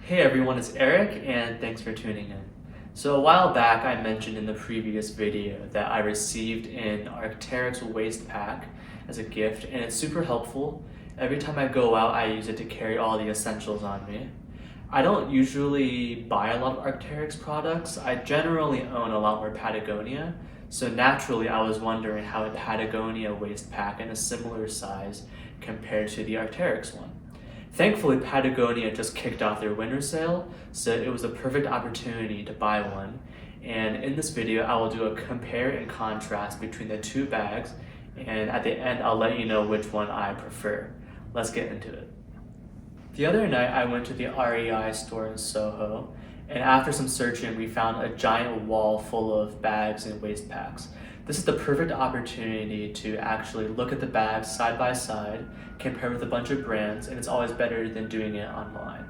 Hey everyone, it's Eric and thanks for tuning in. So a while back I mentioned in the previous video that I received an Arc'teryx waist pack as a gift and it's super helpful. Every time I go out I use it to carry all the essentials on me. I don't usually buy a lot of Arc'teryx products. I generally own a lot more Patagonia. So naturally I was wondering how a Patagonia waist pack in a similar size compared to the Arc'teryx one. Thankfully, Patagonia just kicked off their winter sale, so it was a perfect opportunity to buy one. And in this video, I will do a compare and contrast between the two bags, and at the end, I'll let you know which one I prefer. Let's get into it. The other night, I went to the REI store in Soho, and after some searching, we found a giant wall full of bags and waist packs. This is the perfect opportunity to actually look at the bags side by side, compare with a bunch of brands, and it's always better than doing it online.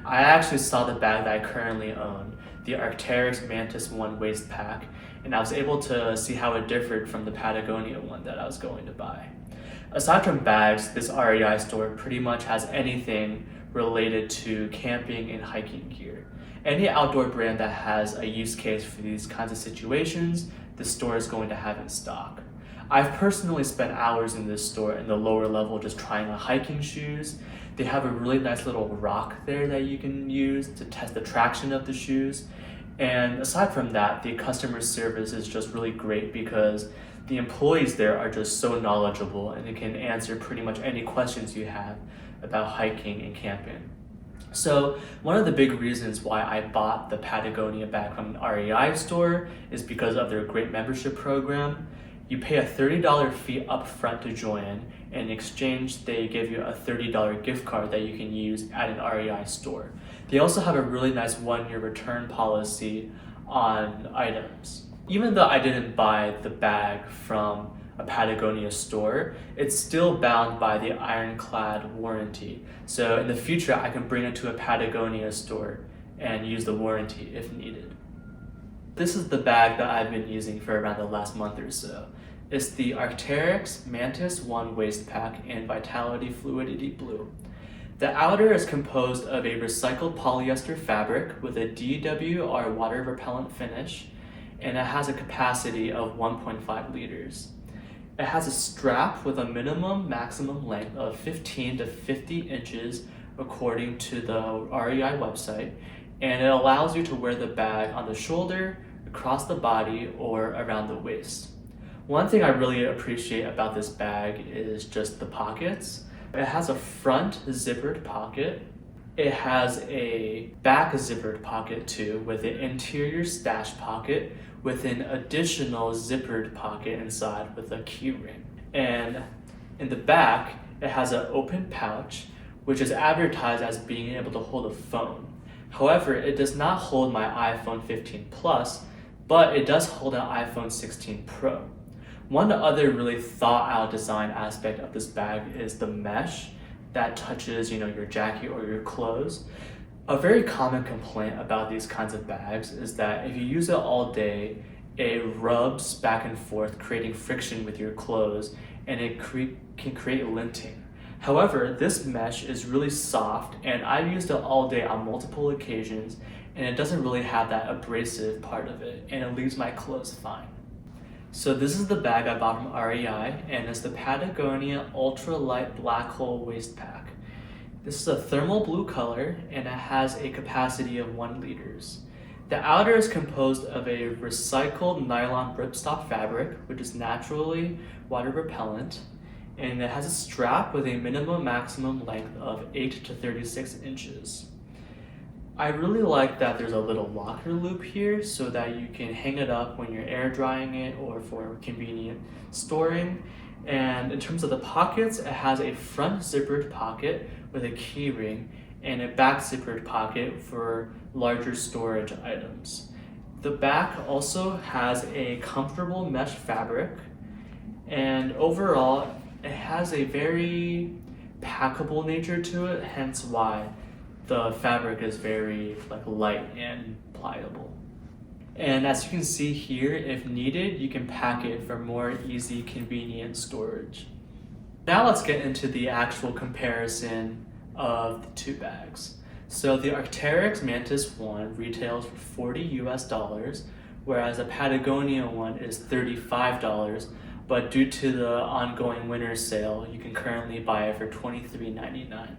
I actually saw the bag that I currently own, the Arc'teryx Mantis 1 waist pack, and I was able to see how it differed from the Patagonia one that I was going to buy. Aside from bags, this REI store pretty much has anything related to camping and hiking gear. Any outdoor brand that has a use case for these kinds of situations, the store is going to have in stock. I've personally spent hours in this store in the lower level just trying on hiking shoes. They have a really nice little rock there that you can use to test the traction of the shoes. And aside from that, the customer service is just really great because the employees there are just so knowledgeable and they can answer pretty much any questions you have about hiking and camping. So one of the big reasons why I bought the Patagonia bag from an REI store is because of their great membership program. You pay a $30 fee up front to join, and in exchange they give you a $30 gift card that you can use at an REI store. They also have a really nice 1-year return policy on items. Even though I didn't buy the bag from a Patagonia store, it's still bound by the ironclad warranty. So in the future, I can bring it to a Patagonia store and use the warranty if needed. This is the bag that I've been using for around the last month or so. It's the Arc'teryx Mantis 1 waist pack in Vitality Fluidity Blue. The outer is composed of a recycled polyester fabric with a DWR water repellent finish, and it has a capacity of 1.5 liters. It has a strap with a maximum length of 15 to 50 inches according to the REI website, and it allows you to wear the bag on the shoulder, across the body, or around the waist. One thing I really appreciate about this bag is just the pockets. It has a front zippered pocket. It has a back zippered pocket too, with an interior stash pocket with an additional zippered pocket inside with a key ring. And in the back, it has an open pouch, which is advertised as being able to hold a phone. However, it does not hold my iPhone 15 Plus, but it does hold an iPhone 16 Pro. One other really thought out design aspect of this bag is the mesh that touches, your jacket or your clothes. A very common complaint about these kinds of bags is that if you use it all day, it rubs back and forth, creating friction with your clothes, and it can create linting. However, this mesh is really soft, and I've used it all day on multiple occasions, and it doesn't really have that abrasive part of it, and it leaves my clothes fine. So this is the bag I bought from REI, and it's the Patagonia Ultralight Black Hole Waist Pack. This is a thermal blue color, and it has a capacity of 1 liters. The outer is composed of a recycled nylon ripstop fabric, which is naturally water repellent, and it has a strap with a maximum length of 8 to 36 inches. I really like that there's a little locker loop here so that you can hang it up when you're air drying it or for convenient storing. And in terms of the pockets, it has a front zippered pocket with a key ring and a back zippered pocket for larger storage items. The back also has a comfortable mesh fabric, and overall it has a very packable nature to it, hence why the fabric is very light and pliable. And as you can see here, if needed, you can pack it for more easy, convenient storage. Now let's get into the actual comparison of the two bags. So the Arc'teryx Mantis one retails for $40 US, whereas the Patagonia one is $35, but due to the ongoing winter sale, you can currently buy it for $23.99.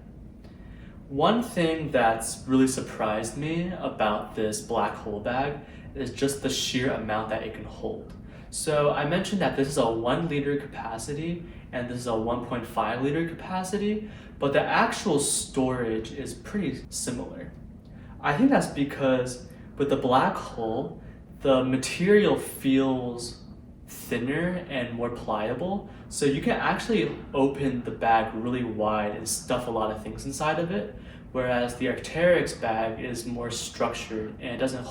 One thing that's really surprised me about this black hole bag is just the sheer amount that it can hold. So I mentioned that this is a 1 liter capacity and this is a 1.5 liter capacity, but the actual storage is pretty similar. I think that's because with the black hole, the material feels thinner and more pliable, so you can actually open the bag really wide and stuff a lot of things inside of it, whereas the Arc'teryx bag is more structured and it doesn't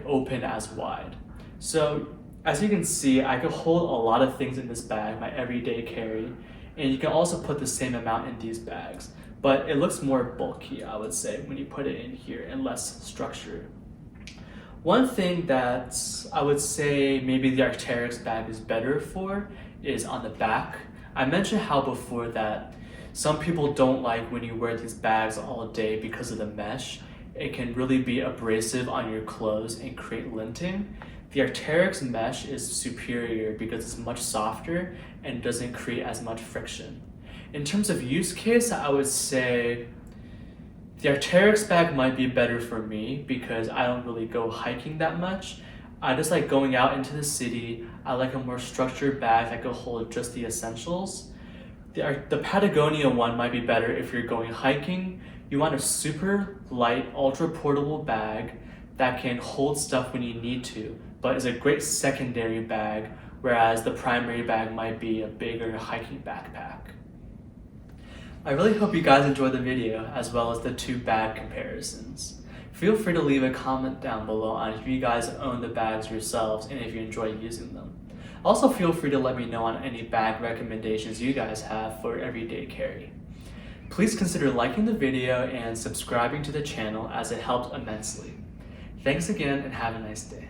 open as wide. So as you can see, I could hold a lot of things in this bag, my everyday carry, and you can also put the same amount in these bags, but it looks more bulky, I would say, when you put it in here and less structured. One thing that I would say maybe the Arc'teryx bag is better for is on the back. I mentioned how before that some people don't like when you wear these bags all day because of the mesh. It can really be abrasive on your clothes and create linting. The Arc'teryx mesh is superior because it's much softer and doesn't create as much friction. In terms of use case, I would say the Arc'teryx bag might be better for me because I don't really go hiking that much. I just like going out into the city. I like a more structured bag that could hold just the essentials. The Patagonia one might be better if you're going hiking. You want a super light, ultra portable bag that can hold stuff when you need to, but is a great secondary bag, whereas the primary bag might be a bigger hiking backpack. I really hope you guys enjoyed the video as well as the two bag comparisons. Feel free to leave a comment down below on if you guys own the bags yourselves and if you enjoy using them. Also feel free to let me know on any bag recommendations you guys have for everyday carry. Please consider liking the video and subscribing to the channel as it helps immensely. Thanks again and have a nice day.